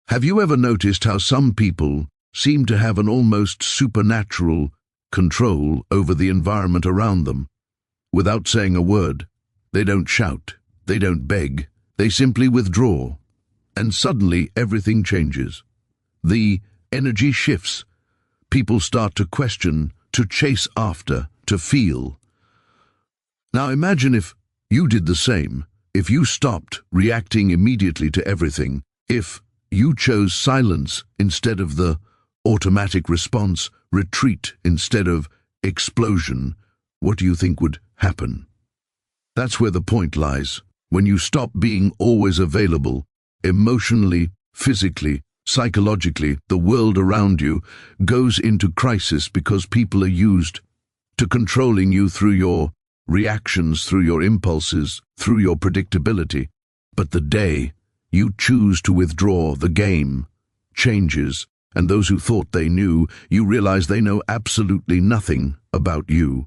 Have you ever noticed how some people seem to have an almost supernatural control over the environment around them? Without saying a word, they don't shout, they don't beg, they simply withdraw, and suddenly everything changes. The energy shifts. People start to question, to chase after, to feel. Now imagine if you did the same, if you stopped reacting immediately to everything, if you chose silence instead of the automatic response, retreat instead of explosion. What do you think would happen? That's where the point lies. When you stop being always available, emotionally, physically, psychologically, the world around you goes into crisis because people are used to controlling you through your reactions, through your impulses, through your predictability. But the day you choose to withdraw, the game changes, and those who thought they knew, you realize they know absolutely nothing about you.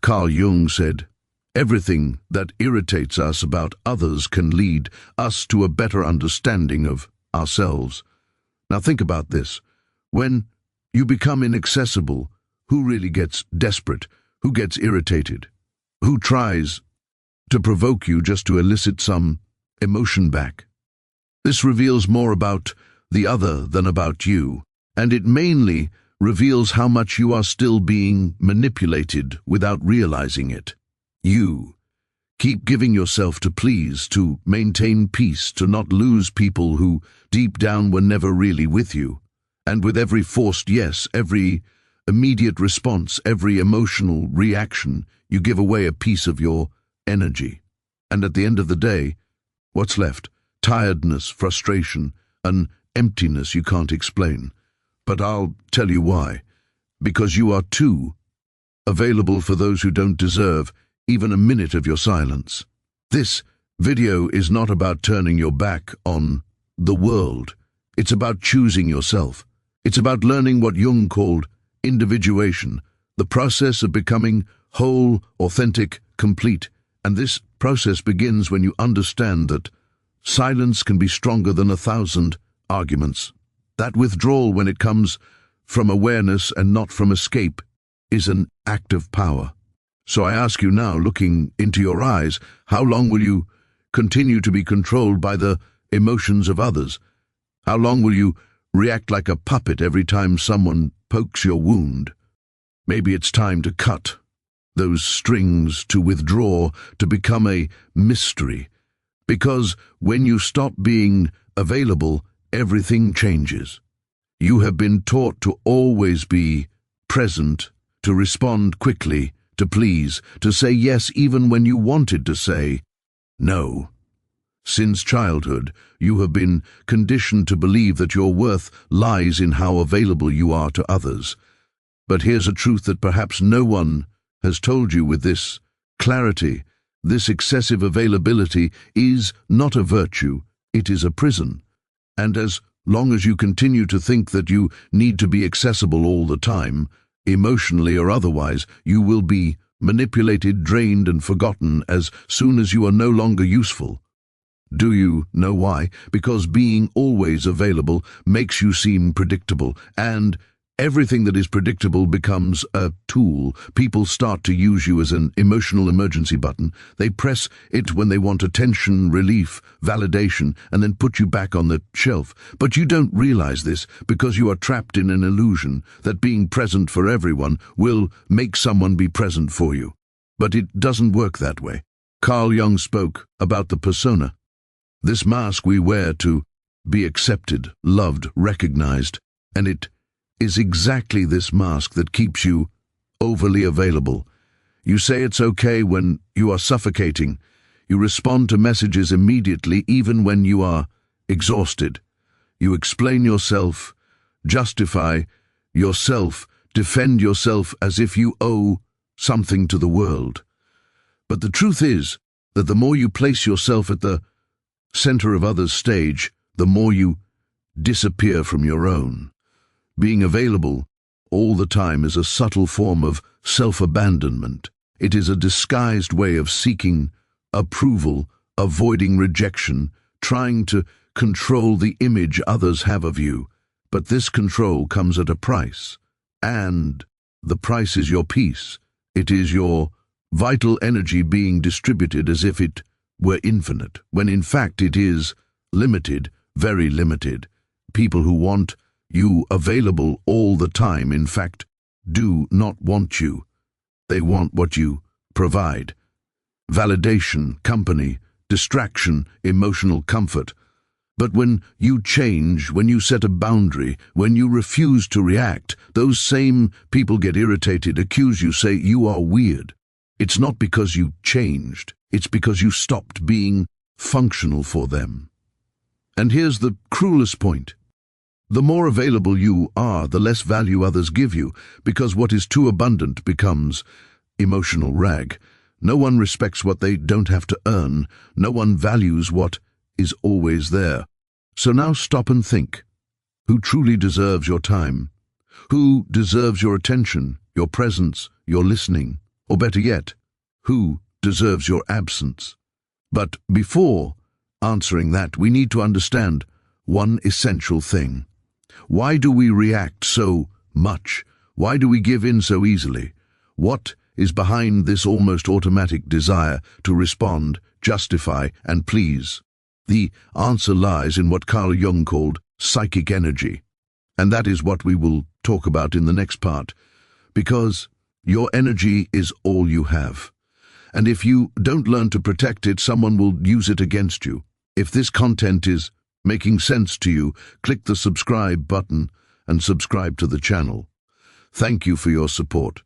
Carl Jung said, "Everything that irritates us about others can lead us to a better understanding of ourselves." Now think about this. When you become inaccessible, who really gets desperate? Who gets irritated? Who tries to provoke you just to elicit some emotion back? This reveals more about the other than about you, and it mainly reveals how much you are still being manipulated without realizing it. You keep giving yourself to please, to maintain peace, to not lose people who deep down were never really with you. And with every forced yes, every immediate response, every emotional reaction, you give away a piece of your energy. And at the end of the day, what's left? Tiredness, frustration, an emptiness you can't explain. But I'll tell you why. Because you are too available for those who don't deserve even a minute of your silence. This video is not about turning your back on the world. It's about choosing yourself. It's about learning what Jung called individuation, the process of becoming whole, authentic, complete. And this process begins when you understand that silence can be stronger than 1,000 arguments. That withdrawal, when it comes from awareness and not from escape, is an act of power. So I ask you now, looking into your eyes, how long will you continue to be controlled by the emotions of others? How long will you react like a puppet every time someone pokes your wound? Maybe it's time to cut those strings, to withdraw, to become a mystery. Because when you stop being available, everything changes. You have been taught to always be present, to respond quickly, to please, to say yes even when you wanted to say no. Since childhood, you have been conditioned to believe that your worth lies in how available you are to others. But here's a truth that perhaps no one has told you with this clarity. This excessive availability is not a virtue, it is a prison. And as long as you continue to think that you need to be accessible all the time, emotionally or otherwise, you will be manipulated, drained, and forgotten as soon as you are no longer useful. Do you know why? Because being always available makes you seem predictable, and everything that is predictable becomes a tool. People start to use you as an emotional emergency button. They press it when they want attention, relief, validation, and then put you back on the shelf. But you don't realize this because you are trapped in an illusion that being present for everyone will make someone be present for you. But it doesn't work that way. Carl Jung spoke about the persona. This mask we wear to be accepted, loved, recognized, and it is exactly this mask that keeps you overly available. You say it's okay when you are suffocating. You respond to messages immediately even when you are exhausted. You explain yourself, justify yourself, defend yourself as if you owe something to the world. But the truth is that the more you place yourself at the center of others' stage, the more you disappear from your own. Being available all the time is a subtle form of self-abandonment. It is a disguised way of seeking approval, avoiding rejection, trying to control the image others have of you, but this control comes at a price. And the price is your peace. It is your vital energy being distributed as if it were infinite, when in fact it is limited, very limited. People who want you available all the time, in fact, do not want you. They want what you provide. Validation, company, distraction, emotional comfort. But when you change, when you set a boundary, when you refuse to react, those same people get irritated, accuse you, say you are weird. It's not because you changed, it's because you stopped being functional for them. And here's the cruelest point. The more available you are, the less value others give you, because what is too abundant becomes emotional rag. No one respects what they don't have to earn. No one values what is always there. So now stop and think. Who truly deserves your time? Who deserves your attention, your presence, your listening? Or better yet, who deserves your absence? But before answering that, we need to understand one essential thing. Why do we react so much? Why do we give in so easily? What is behind this almost automatic desire to respond, justify, and please? The answer lies in what Carl Jung called psychic energy. And that is what we will talk about in the next part. Because your energy is all you have. And if you don't learn to protect it, someone will use it against you. If this content is making sense to you, click the subscribe button and subscribe to the channel. Thank you for your support.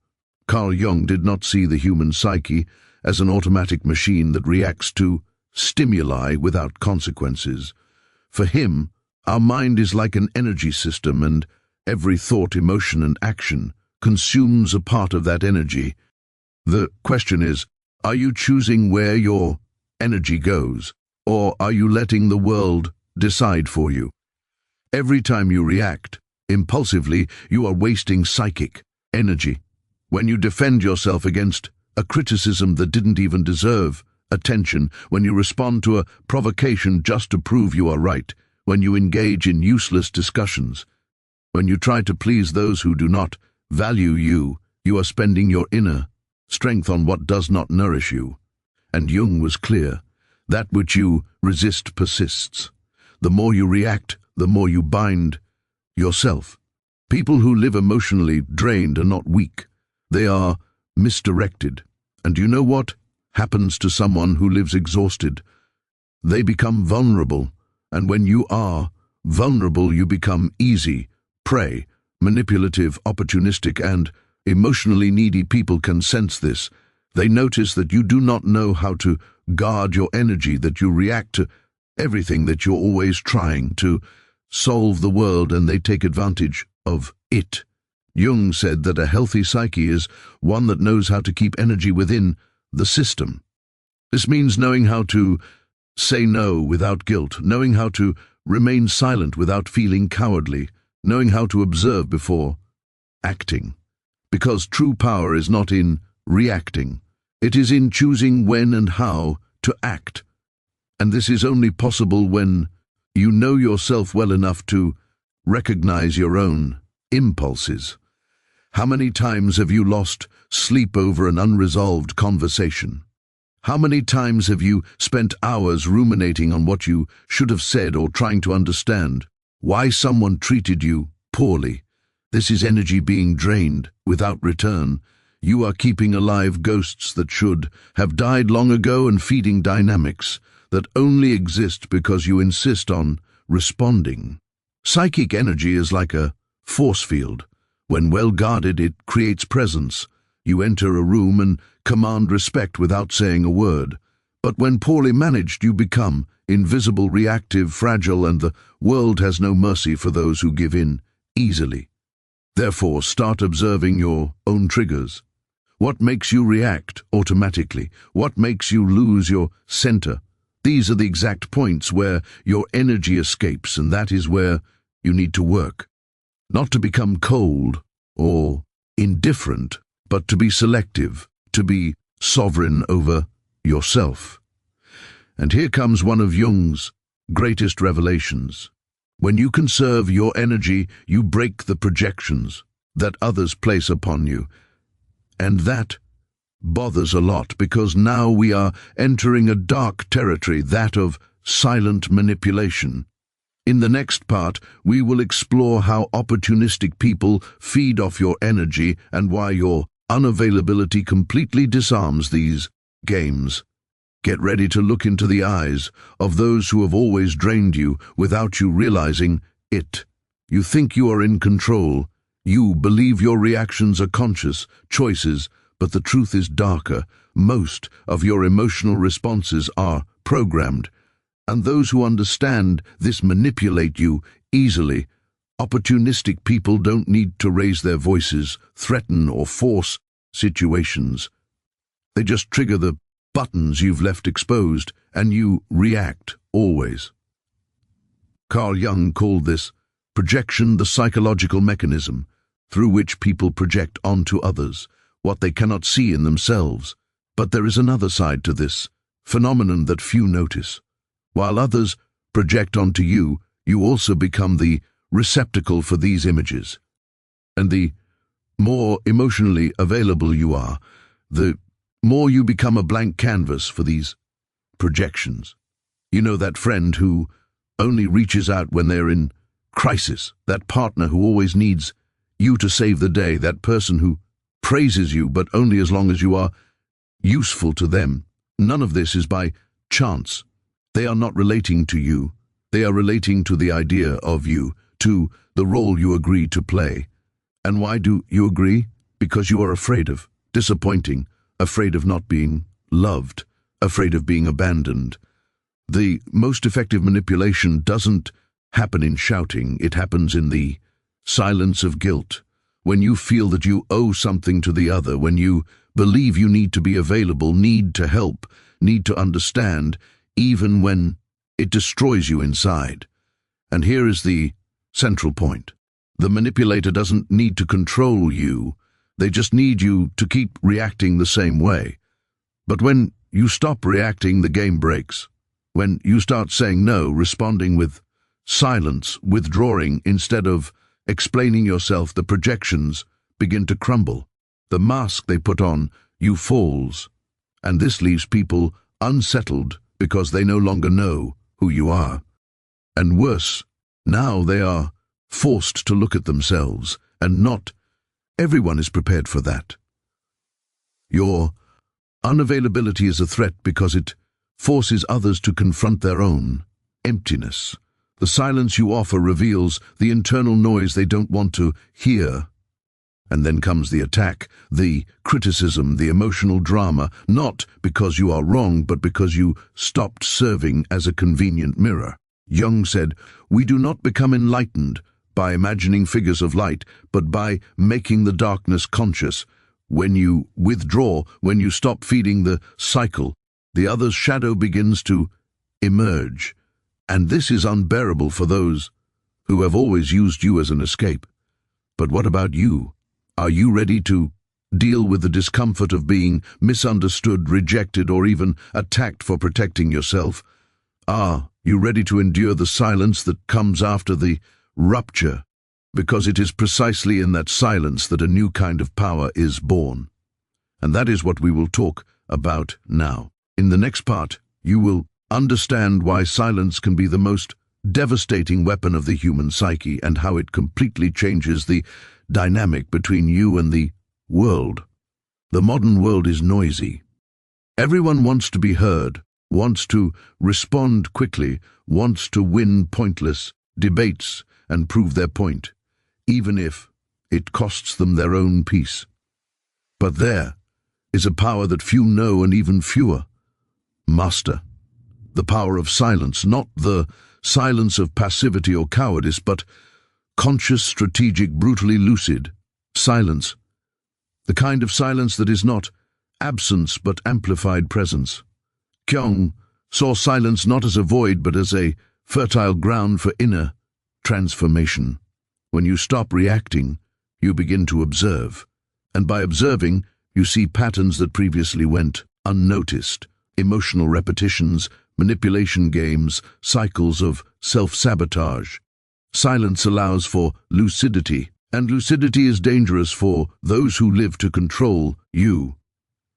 Carl Jung did not see the human psyche as an automatic machine that reacts to stimuli without consequences. For him, our mind is like an energy system, and every thought, emotion, and action consumes a part of that energy. The question is, are you choosing where your energy goes, or are you letting the world decide for you? Every time you react impulsively, you are wasting psychic energy. When you defend yourself against a criticism that didn't even deserve attention, when you respond to a provocation just to prove you are right, when you engage in useless discussions, when you try to please those who do not value you, you are spending your inner strength on what does not nourish you. And Jung was clear. That which you resist persists. The more you react, the more you bind yourself. People who live emotionally drained are not weak. They are misdirected. And you know what happens to someone who lives exhausted? They become vulnerable. And when you are vulnerable, you become easy prey. Manipulative, opportunistic, and emotionally needy people can sense this. They notice that you do not know how to guard your energy, that you react to everything, that you're always trying to solve the world, and they take advantage of it. Jung said that a healthy psyche is one that knows how to keep energy within the system. This means knowing how to say no without guilt, knowing how to remain silent without feeling cowardly, knowing how to observe before acting. Because true power is not in reacting. It is in choosing when and how to act. And this is only possible when you know yourself well enough to recognize your own impulses. How many times have you lost sleep over an unresolved conversation? How many times have you spent hours ruminating on what you should have said, or trying to understand why someone treated you poorly? This is energy being drained without return. You are keeping alive ghosts that should have died long ago, and feeding dynamics that only exist because you insist on responding. Psychic energy is like a force field. When well guarded, it creates presence. You enter a room and command respect without saying a word. But when poorly managed, you become invisible, reactive, fragile, and the world has no mercy for those who give in easily. Therefore, start observing your own triggers. What makes you react automatically? What makes you lose your center? These are the exact points where your energy escapes, and that is where you need to work. Not to become cold or indifferent, but to be selective, to be sovereign over yourself. And here comes one of Jung's greatest revelations. When you conserve your energy, you break the projections that others place upon you. And that bothers a lot, because now we are entering a dark territory, that of silent manipulation. In the next part, we will explore how opportunistic people feed off your energy and why your unavailability completely disarms these games. Get ready to look into the eyes of those who have always drained you without you realizing it. You think you are in control. You believe your reactions are conscious choices, but the truth is darker. Most of your emotional responses are programmed, and those who understand this manipulate you easily. Opportunistic people don't need to raise their voices, threaten, or force situations. They just trigger the buttons you've left exposed, and you react always. Carl Jung called this projection the psychological mechanism through which people project onto others what they cannot see in themselves. But there is another side to this phenomenon that few notice. While others project onto you, you also become the receptacle for these images. And the more emotionally available you are, the more you become a blank canvas for these projections. You know, that friend who only reaches out when they're in crisis, that partner who always needs you to save the day, that person who praises you but only as long as you are useful to them. None of this is by chance. They are not relating to you. They are relating to the idea of you, to the role you agree to play. And why do you agree? Because you are afraid of disappointing, afraid of not being loved, afraid of being abandoned. The most effective manipulation doesn't happen in shouting. It happens in the silence of guilt. When you feel that you owe something to the other, when you believe you need to be available, need to help, need to understand, even when it destroys you inside. And here is the central point. The manipulator doesn't need to control you. They just need you to keep reacting the same way. But when you stop reacting, the game breaks. When you start saying no, responding with silence, withdrawing instead of explaining yourself, the projections begin to crumble. The mask they put on you falls. And this leaves people unsettled because they no longer know who you are. And worse, now they are forced to look at themselves, and not everyone is prepared for that. Your unavailability is a threat because it forces others to confront their own emptiness. The silence you offer reveals the internal noise they don't want to hear. And then comes the attack, the criticism, the emotional drama, not because you are wrong, but because you stopped serving as a convenient mirror. Jung said, "We do not become enlightened by imagining figures of light, but by making the darkness conscious. When you withdraw, when you stop feeding the cycle, the other's shadow begins to emerge. And this is unbearable for those who have always used you as an escape. But what about you? Are you ready to deal with the discomfort of being misunderstood, rejected, or even attacked for protecting yourself? Are you ready to endure the silence that comes after the rupture? Because it is precisely in that silence that a new kind of power is born. And that is what we will talk about now. In the next part, you will understand why silence can be the most devastating weapon of the human psyche, and how it completely changes the dynamic between you and the world. The modern world is noisy. Everyone wants to be heard, wants to respond quickly, wants to win pointless debates and prove their point, even if it costs them their own peace. But there is a power that few know and even fewer master. The power of silence, not the silence of passivity or cowardice, but conscious, strategic, brutally lucid silence. The kind of silence that is not absence but amplified presence. Jung saw silence not as a void but as a fertile ground for inner transformation. When you stop reacting, you begin to observe. And by observing, you see patterns that previously went unnoticed, emotional repetitions, manipulation games, cycles of self-sabotage. Silence allows for lucidity, and lucidity is dangerous for those who live to control you.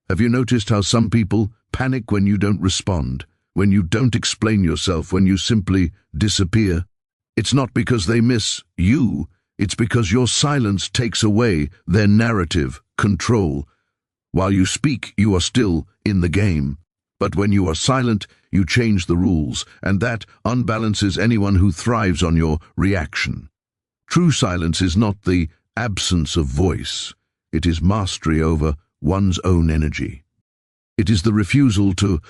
Have you noticed how some people panic when you don't respond, when you don't explain yourself, when you simply disappear? It's not because they miss you, it's because your silence takes away their narrative, control. While you speak, you are still in the game. But when you are silent, you change the rules, and that unbalances anyone who thrives on your reaction. True silence is not the absence of voice. It is mastery over one's own energy. It is the refusal to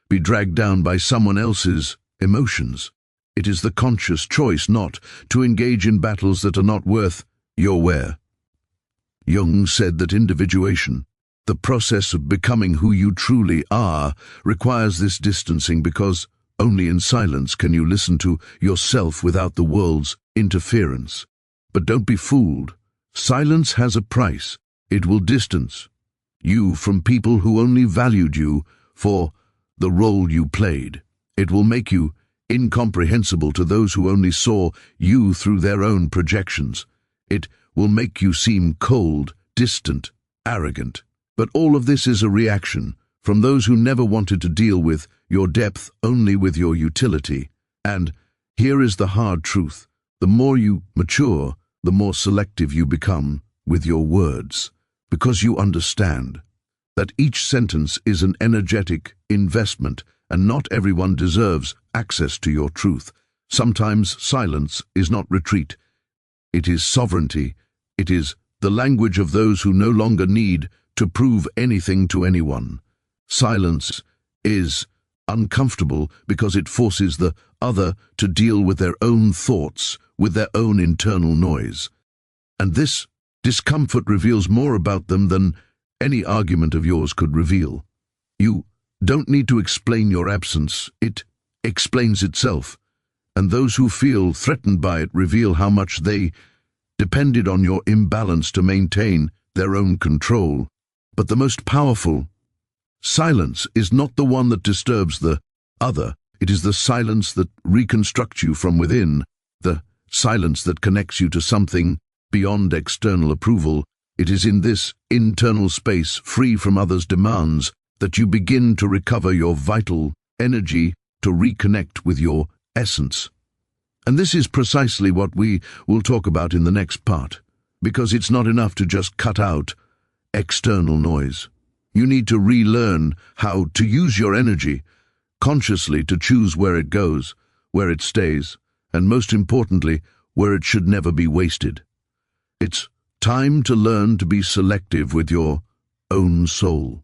be dragged down by someone else's emotions. It is the conscious choice not to engage in battles that are not worth your wear. Jung said that individuation, the process of becoming who you truly are, requires this distancing because only in silence can you listen to yourself without the world's interference. But don't be fooled. Silence has a price. It will distance you from people who only valued you for the role you played. It will make you incomprehensible to those who only saw you through their own projections. It will make you seem cold, distant, arrogant. But all of this is a reaction from those who never wanted to deal with your depth, only with your utility. And here is the hard truth. The more you mature, the more selective you become with your words, because you understand that each sentence is an energetic investment, and not everyone deserves access to your truth. Sometimes silence is not retreat. It is sovereignty. It is the language of those who no longer need to prove anything to anyone. Silence is uncomfortable because it forces the other to deal with their own thoughts, with their own internal noise. And this discomfort reveals more about them than any argument of yours could reveal. You don't need to explain your absence. It explains itself. And those who feel threatened by it reveal how much they depended on your imbalance to maintain their own control. But the most powerful silence is not the one that disturbs the other. It is the silence that reconstructs you from within, the silence that connects you to something beyond external approval. It is in this internal space, free from others' demands, that you begin to recover your vital energy, to reconnect with your essence. And this is precisely what we will talk about in the next part, because it's not enough to just cut out external noise. You need to relearn how to use your energy consciously, to choose where it goes, where it stays, and most importantly, where it should never be wasted. It's time to learn to be selective with your own soul.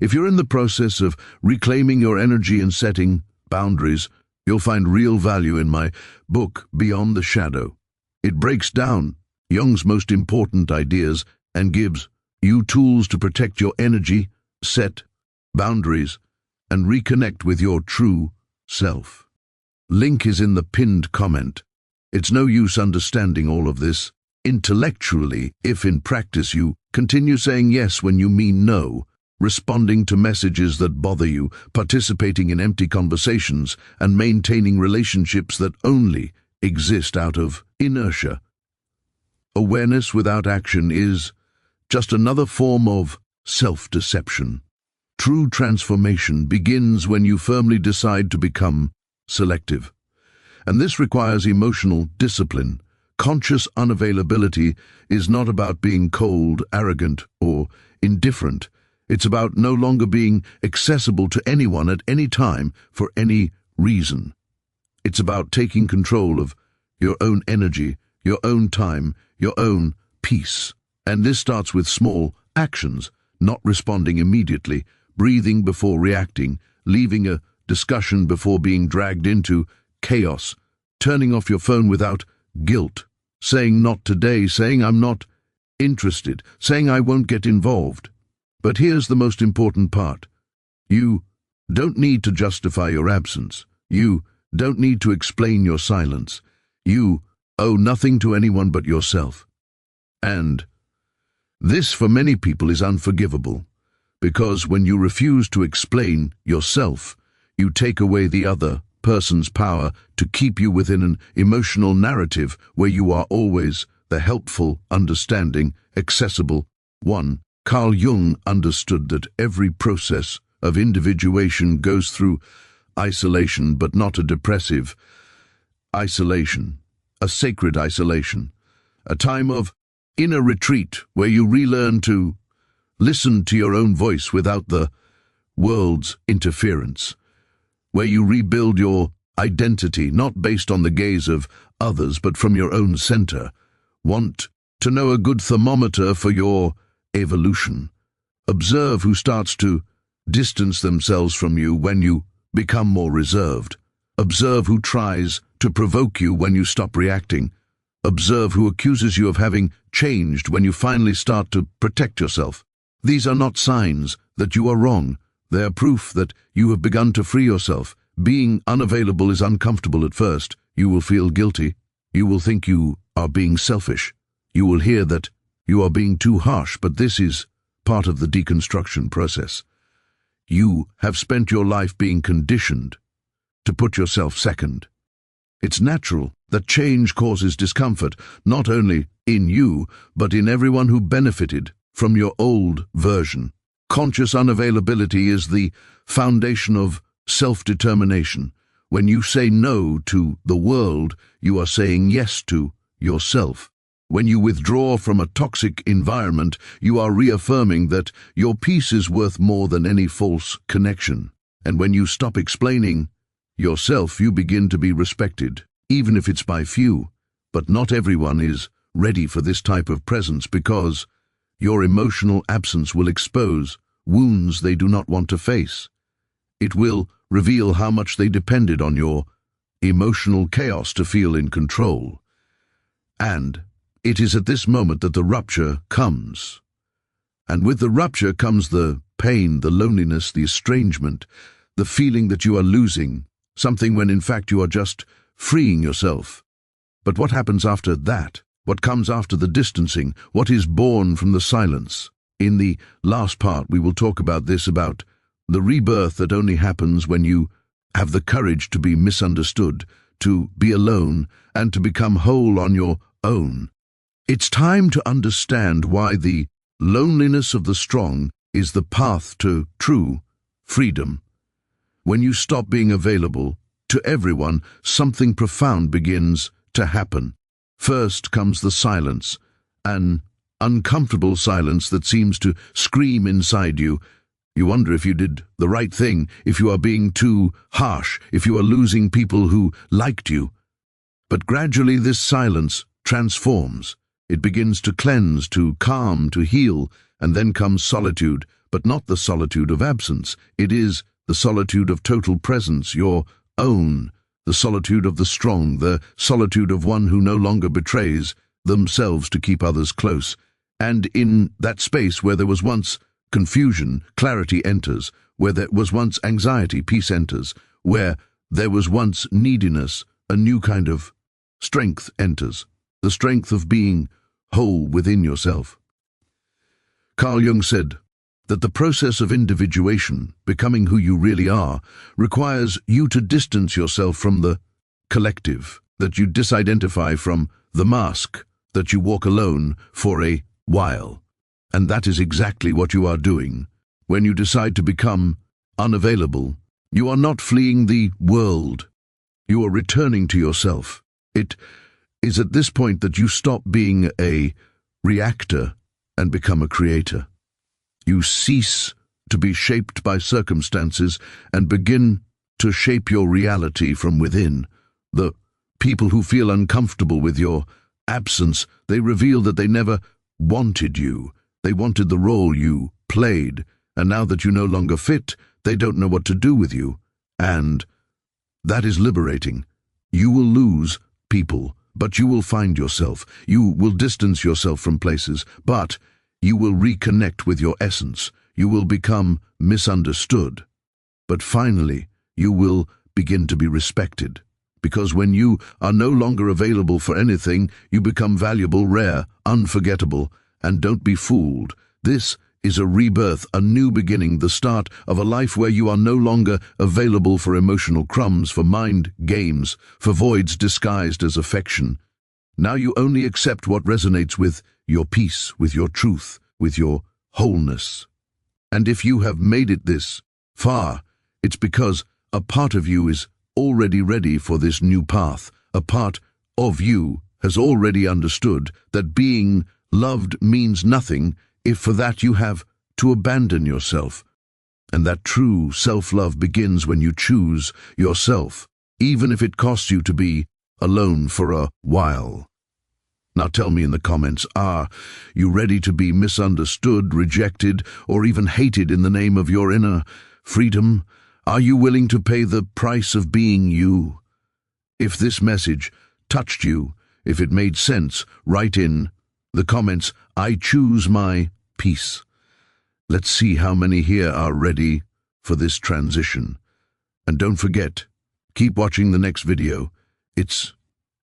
If you're in the process of reclaiming your energy and setting boundaries, you'll find real value in my book, Beyond the Shadow. It breaks down Jung's most important ideas and gives you tools to protect your energy, set boundaries, and reconnect with your true self. Link is in the pinned comment. It's no use understanding all of this intellectually if in practice you continue saying yes when you mean no, responding to messages that bother you, participating in empty conversations, and maintaining relationships that only exist out of inertia. Awareness without action is just another form of self-deception. True transformation begins when you firmly decide to become selective. And this requires emotional discipline. Conscious unavailability is not about being cold, arrogant, or indifferent. It's about no longer being accessible to anyone at any time for any reason. It's about taking control of your own energy, your own time, your own peace. And this starts with small actions, not responding immediately, breathing before reacting, leaving a discussion before being dragged into chaos, turning off your phone without guilt, saying not today, saying I'm not interested, saying I won't get involved. But here's the most important part. You don't need to justify your absence. You don't need to explain your silence. You owe nothing to anyone but yourself. And this, for many people, is unforgivable, because when you refuse to explain yourself, You take away the other person's power to keep you within an emotional narrative where you are always the helpful, understanding, accessible one. Carl Jung understood that every process of individuation goes through isolation, but not a depressive isolation, a sacred isolation, a time of inner retreat where you relearn to listen to your own voice without the world's interference, where you rebuild your identity not based on the gaze of others but from your own center. Want to know a good thermometer for your evolution? Observe who starts to distance themselves from you when you become more reserved. Observe who tries to provoke you when you stop reacting. Observe who accuses you of having changed when you finally start to protect yourself. These are not signs that you are wrong. They are proof that you have begun to free yourself. Being unavailable is uncomfortable at first. You will feel guilty. You will think you are being selfish. You will hear that you are being too harsh, but this is part of the deconstruction process. You have spent your life being conditioned to put yourself second. It's natural that change causes discomfort, not only in you, but in everyone who benefited from your old version. Conscious unavailability is the foundation of self-determination. When you say no to the world, you are saying yes to yourself. When you withdraw from a toxic environment, you are reaffirming that your peace is worth more than any false connection. And when you stop explaining yourself, you begin to be respected, even if it's by few. But not everyone is ready for this type of presence, because your emotional absence will expose wounds they do not want to face. It will reveal how much they depended on your emotional chaos to feel in control. And it is at this moment that the rupture comes. And with the rupture comes the pain, the loneliness, the estrangement, the feeling that you are losing something when in fact you are just freeing yourself. But what happens after that? What comes after the distancing? What is born from the silence? In the last part we will talk about this, about the rebirth that only happens when you have the courage to be misunderstood, to be alone, and to become whole on your own. It's time to understand why the loneliness of the strong is the path to true freedom. When you stop being available to everyone, something profound begins to happen. First comes the silence, an uncomfortable silence that seems to scream inside you. You wonder if you did the right thing, if you are being too harsh, if you are losing people who liked you. But gradually this silence transforms. It begins to cleanse, to calm, to heal, and then comes solitude, but not the solitude of absence. It is the solitude of total presence, your own, the solitude of the strong, the solitude of one who no longer betrays themselves to keep others close. And in that space where there was once confusion, clarity enters. Where there was once anxiety, peace enters. Where there was once neediness, a new kind of strength enters. The strength of being whole within yourself. Carl Jung said that the process of individuation, becoming who you really are, requires you to distance yourself from the collective, that you disidentify from the mask, that you walk alone for a while. And that is exactly what you are doing. When you decide to become unavailable, you are not fleeing the world. You are returning to yourself. It is at this point that you stop being a reactor and become a creator. You cease to be shaped by circumstances and begin to shape your reality from within. The people who feel uncomfortable with your absence, they reveal that they never wanted you. They wanted the role you played, and now that you no longer fit, they don't know what to do with you. And that is liberating. You will lose people, but you will find yourself. You will distance yourself from places, but you will reconnect with your essence. You will become misunderstood. But finally, you will begin to be respected. Because when you are no longer available for anything, you become valuable, rare, unforgettable, and don't be fooled. This is a rebirth, a new beginning, the start of a life where you are no longer available for emotional crumbs, for mind games, for voids disguised as affection. Now you only accept what resonates with your peace, with your truth, with your wholeness. And if you have made it this far, it's because a part of you is already ready for this new path. A part of you has already understood that being loved means nothing if for that you have to abandon yourself. And that true self-love begins when you choose yourself, even if it costs you to be alone for a while. Now tell me in the comments, are you ready to be misunderstood, rejected, or even hated in the name of your inner freedom? Are you willing to pay the price of being you? If this message touched you, if it made sense, write in the comments, I choose my peace. Let's see how many here are ready for this transition. And don't forget, keep watching the next video. It's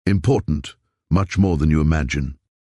important, much more than you imagine.